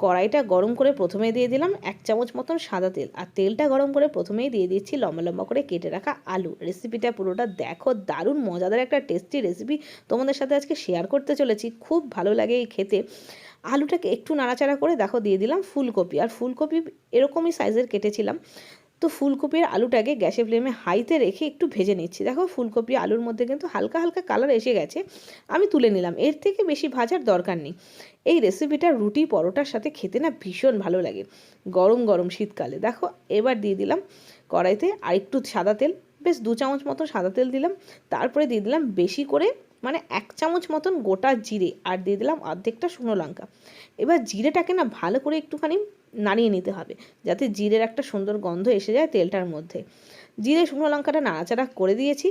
কড়াইটা গরম করে প্রথমে দিয়ে দিলাম 1 চামচ মতন সাদা তেল, আর তেলটা গরম করে প্রথমেই দিয়ে দিচ্ছি লম্বা লম্বা করে কেটে রাখা আলু। রেসিপিটা পুরোটা দেখো, দারুণ মজাদার একটা টেস্টি রেসিপি তোমাদের সাথে আজকে শেয়ার করতে চলেছি। খুব ভালো লাগে এই খেতে। আলুটাকে একটু নাড়াচাড়া করে দেখো দিয়ে দিলাম ফুলকপি, আর ফুলকপি এরকমই সাইজের কেটেছিলাম। তো ফুলকপির আলুটাকে গ্যাসের ফ্লেমে হাইতে রেখে একটু ভেজে নিচ্ছি। দেখো ফুলকপি আলুর মধ্যে কিন্তু হালকা হালকা কালার এসে গেছে, আমি তুলে নিলাম। এর থেকে বেশি ভাজার দরকার নেই। এই রেসিপিটা রুটি পরোটার সাথে খেতে না ভীষণ ভালো লাগে গরম গরম শীতকালে। দেখো এবার দিয়ে দিলাম কড়াইতে আর একটু সাদা তেল, বেশ 2 চামচ মতো সাদা তেল দিলাম। তারপরে দিয়ে দিলাম বেশি করে মানে 1 চামচ মতন গোটা জিরে, আর দিয়ে দিলাম অর্ধেকটা শুকনো লঙ্কা। এবার জিরেটাকে না ভালো করে একটুখানি নাড়িয়ে নিতে হবে, যাতে জিরের একটা সুন্দর গন্ধ এসে যায় তেলটার মধ্যে। জিরে শুকনো লঙ্কাটা নাড়াচাড়া করে দিয়েছি।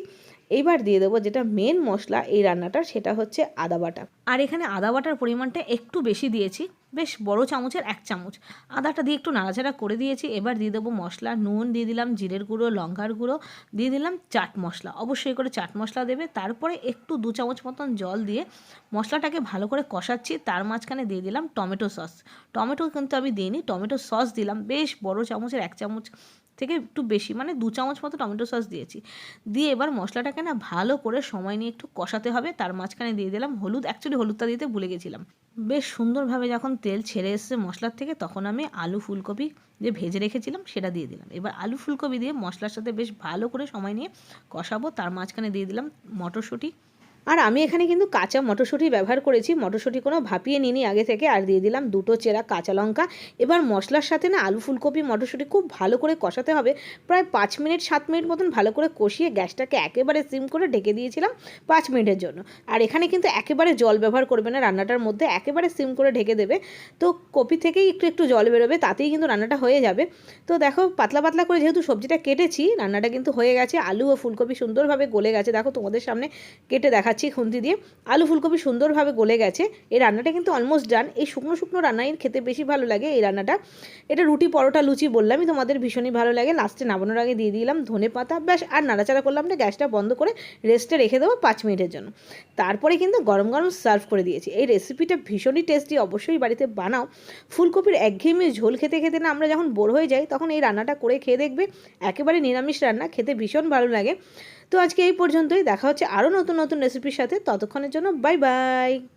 এইবার দিয়ে দেবো যেটা মেন মশলা এই রান্নাটার, সেটা হচ্ছে আদা বাটা। আর এখানে আদা বাটার পরিমাণটা একটু বেশি দিয়েছি, বেশ বড় চামচের 1 চামচ। আদাটা দিয়ে একটু নাড়াচাড়া করে দিয়েছি। এবার দিয়ে দেবো মশলা, নুন দিয়ে দিলাম, জিরের গুঁড়ো, লঙ্কার গুঁড়ো দিয়ে দিলাম, চাট মশলা, অবশ্যই করে চাট মশলা দেবে। তারপরে একটু 2 চামচ মতন জল দিয়ে মশলাটাকে ভালো করে কষাচ্ছি। তার মাঝখানে দিয়ে দিলাম টমেটো সস। টমেটো কিন্তু আমি দিইনি, টমেটো সস দিলাম, বেশ বড় চামচের 1 চামচ থেকে একটু বেশি, মানে 2 চামচ মতো টমেটো সস দিয়েছি। দিয়ে এবার মশলাটাকে না ভালো করে সময় নিয়ে একটু কষাতে হবে। তার মাঝখানে দিয়ে দিলাম হলুদ, অ্যাকচুয়ালি হলুদটা দিতে ভুলে গেছিলাম। বেশ সুন্দরভাবে যখন তেল ছেড়ে এসছে মশলার থেকে, তখন আমি আলু ফুলকপি যে ভেজে রেখেছিলাম সেটা দিয়ে দিলাম। এবার আলু ফুলকপি দিয়ে মশলার সাথে বেশ ভালো করে সময় নিয়ে কষাবো। তার মাঝখানে দিয়ে দিলাম মটরশুঁটি, আর আমি এখানে কিন্তু কাঁচা মটরশুঁটি ব্যবহার করেছি, মটরশুঁটি কোনো ভাপিয়ে নিইনি আগে থেকে। আর দিয়ে দিলাম 2টো চেরা কাঁচা লঙ্কা। এবার মশলার সাথে না আলু ফুলকপি মটরশুঁটি খুব ভালো করে কষাতে হবে। প্রায় 5 মিনিট 7 মিনিট মতন ভালো করে কষিয়ে গ্যাসটাকে একেবারে সিম করে ঢেকে দিয়েছিলাম 5 মিনিটের জন্য। আর এখানে কিন্তু একেবারে জল ব্যবহার করবে না রান্নাটার মধ্যে, একেবারে সিম করে ঢেকে দেবে। তো কপি থেকেই একটু একটু জল বেরোবে, তাতেই কিন্তু রান্নাটা হয়ে যাবে। তো দেখো পাতলা পাতলা করে যেহেতু সবজিটা কেটেছি, রান্নাটা কিন্তু হয়ে গেছে। আলু ও ফুলকপি সুন্দরভাবে গলে গেছে, দেখো তোমাদের সামনে কেটে দেখাচ্ছি খুন্তি দিয়ে। আলু ফুলকপি সুন্দরভাবে গলে গেছে। এই রান্নাটা কিন্তু অলমোস্ট ডান। এই শুকনো শুকনো রান্নাই খেতে বেশি ভালো লাগে এই রান্নাটা। এটা রুটি পরোটা লুচি বললামই তোমাদের ভীষণই ভালো লাগে। লাস্টে নামানোর আগে দিয়ে দিলাম ধনে পাতা, ব্যাস। আর নাড়াচাড়া করলাম না, গ্যাসটা বন্ধ করে রেস্টে রেখে দেবো 5 মিনিটের জন্য। তারপরে কিন্তু গরম গরম সার্ভ করে দিয়েছি। এই রেসিপিটা ভীষণই টেস্টি, অবশ্যই বাড়িতে বানাও। ফুলকপির একঘেয়েমি ঝোল খেতে খেতে না আমরা যখন বোর হয়ে যাই, তখন এই রান্নাটা করে খেয়ে দেখবে, একেবারে নিরামিষ রান্না, খেতে ভীষণ ভালো লাগে। তো আজকে এই পর্যন্তই, দেখা হচ্ছে আরও নতুন নতুন রেসিপির সাথে। ততক্ষণের জন্য বাই বাই।